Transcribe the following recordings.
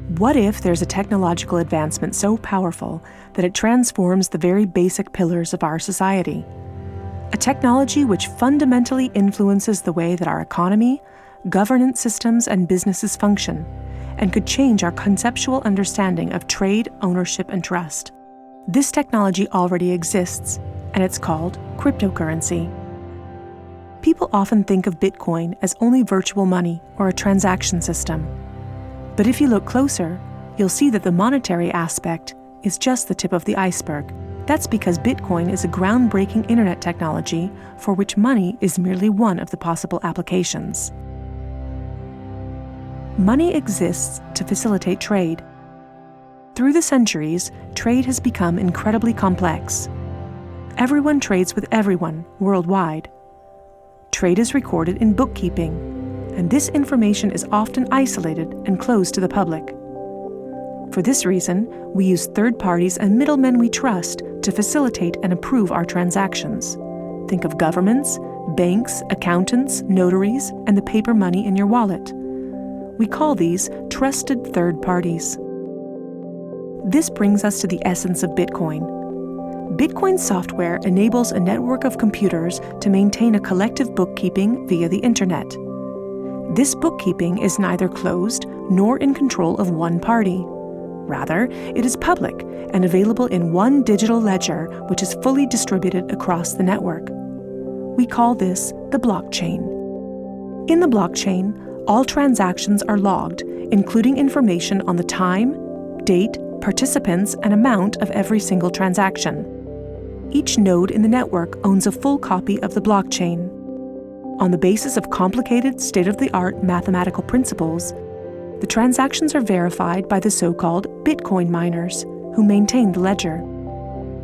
What if there's a technological advancement so powerful that it transforms the very basic pillars of our society? A technology which fundamentally influences the way that our economy, governance systems, and businesses function, and could change our conceptual understanding of trade, ownership, and trust. This technology already exists, and it's called cryptocurrency. People often think of Bitcoin as only virtual money or a transaction system. But if you look closer, you'll see that the monetary aspect is just the tip of the iceberg. That's because Bitcoin is a groundbreaking internet technology for which money is merely one of the possible applications. Money exists to facilitate trade. Through the centuries, trade has become incredibly complex. Everyone trades with everyone worldwide. Trade is recorded in bookkeeping, and this information is often isolated and closed to the public. For this reason, we use third parties and middlemen we trust to facilitate and approve our transactions. Think of governments, banks, accountants, notaries, and the paper money in your wallet. We call these trusted third parties. This brings us to the essence of Bitcoin. Bitcoin software enables a network of computers to maintain a collective bookkeeping via the internet. This bookkeeping is neither closed nor in control of one party. Rather, it is public and available in one digital ledger which is fully distributed across the network. We call this the blockchain. In the blockchain, all transactions are logged, including information on the time, date, participants, and amount of every single transaction. Each node in the network owns a full copy of the blockchain. On the basis of complicated, state-of-the-art mathematical principles, the transactions are verified by the so-called Bitcoin miners, who maintain the ledger.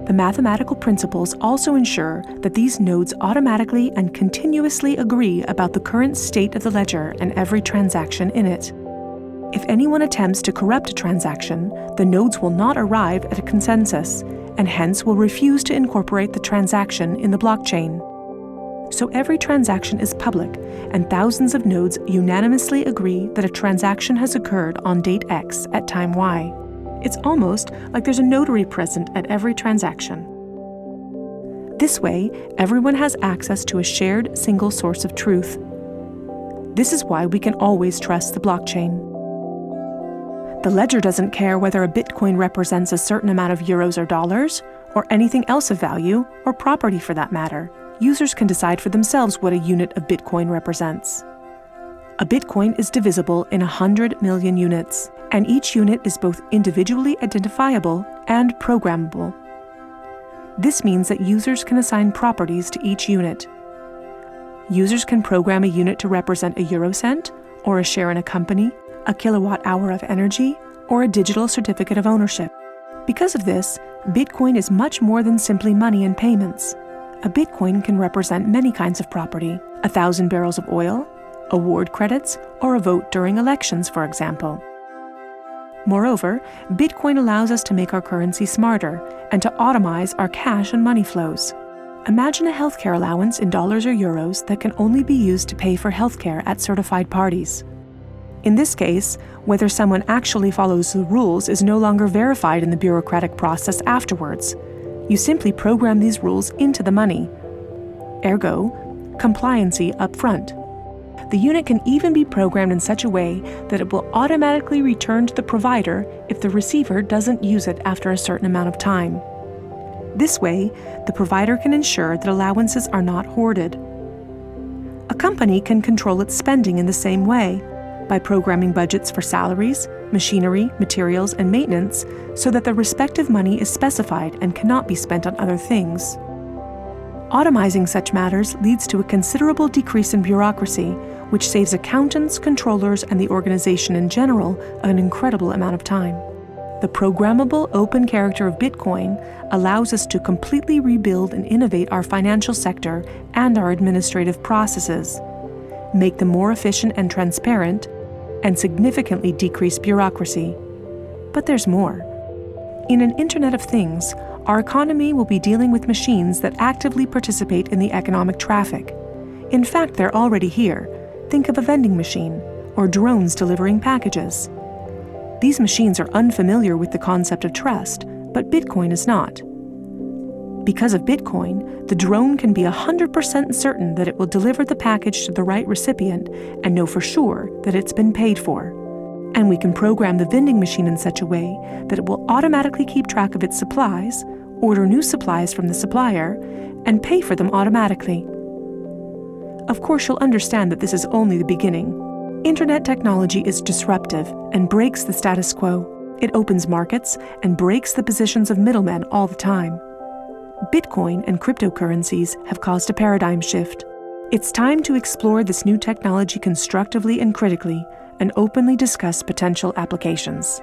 The mathematical principles also ensure that these nodes automatically and continuously agree about the current state of the ledger and every transaction in it. If anyone attempts to corrupt a transaction, the nodes will not arrive at a consensus, and hence will refuse to incorporate the transaction in the blockchain. So every transaction is public, and thousands of nodes unanimously agree that a transaction has occurred on date X at time Y. It's almost like there's a notary present at every transaction. This way, everyone has access to a shared single source of truth. This is why we can always trust the blockchain. The ledger doesn't care whether a Bitcoin represents a certain amount of euros or dollars, or anything else of value, or property for that matter. Users can decide for themselves what a unit of Bitcoin represents. A Bitcoin is divisible in 100 million units, and each unit is both individually identifiable and programmable. This means that users can assign properties to each unit. Users can program a unit to represent a eurocent, or a share in a company, a kilowatt-hour of energy, or a digital certificate of ownership. Because of this, Bitcoin is much more than simply money and payments. A Bitcoin can represent many kinds of property: 1,000 barrels of oil, award credits, or a vote during elections, for example. Moreover, Bitcoin allows us to make our currency smarter and to automize our cash and money flows. Imagine a healthcare allowance in dollars or euros that can only be used to pay for healthcare at certified parties. In this case, whether someone actually follows the rules is no longer verified in the bureaucratic process afterwards. You simply program these rules into the money. Ergo, compliancy up front. The unit can even be programmed in such a way that it will automatically return to the provider if the receiver doesn't use it after a certain amount of time. This way, the provider can ensure that allowances are not hoarded. A company can control its spending in the same way, by programming budgets for salaries, machinery, materials, and maintenance so that the respective money is specified and cannot be spent on other things. Automizing such matters leads to a considerable decrease in bureaucracy, which saves accountants, controllers, and the organization in general an incredible amount of time. The programmable open character of Bitcoin allows us to completely rebuild and innovate our financial sector and our administrative processes, make them more efficient and transparent, and significantly decrease bureaucracy. But there's more. In an Internet of Things, our economy will be dealing with machines that actively participate in the economic traffic. In fact, they're already here. Think of a vending machine, or drones delivering packages. These machines are unfamiliar with the concept of trust, but Bitcoin is not. Because of Bitcoin, the drone can be 100% certain that it will deliver the package to the right recipient and know for sure that it's been paid for. And we can program the vending machine in such a way that it will automatically keep track of its supplies, order new supplies from the supplier, and pay for them automatically. Of course, you'll understand that this is only the beginning. Internet technology is disruptive and breaks the status quo. It opens markets and breaks the positions of middlemen all the time. Bitcoin and cryptocurrencies have caused a paradigm shift. It's time to explore this new technology constructively and critically, and openly discuss potential applications.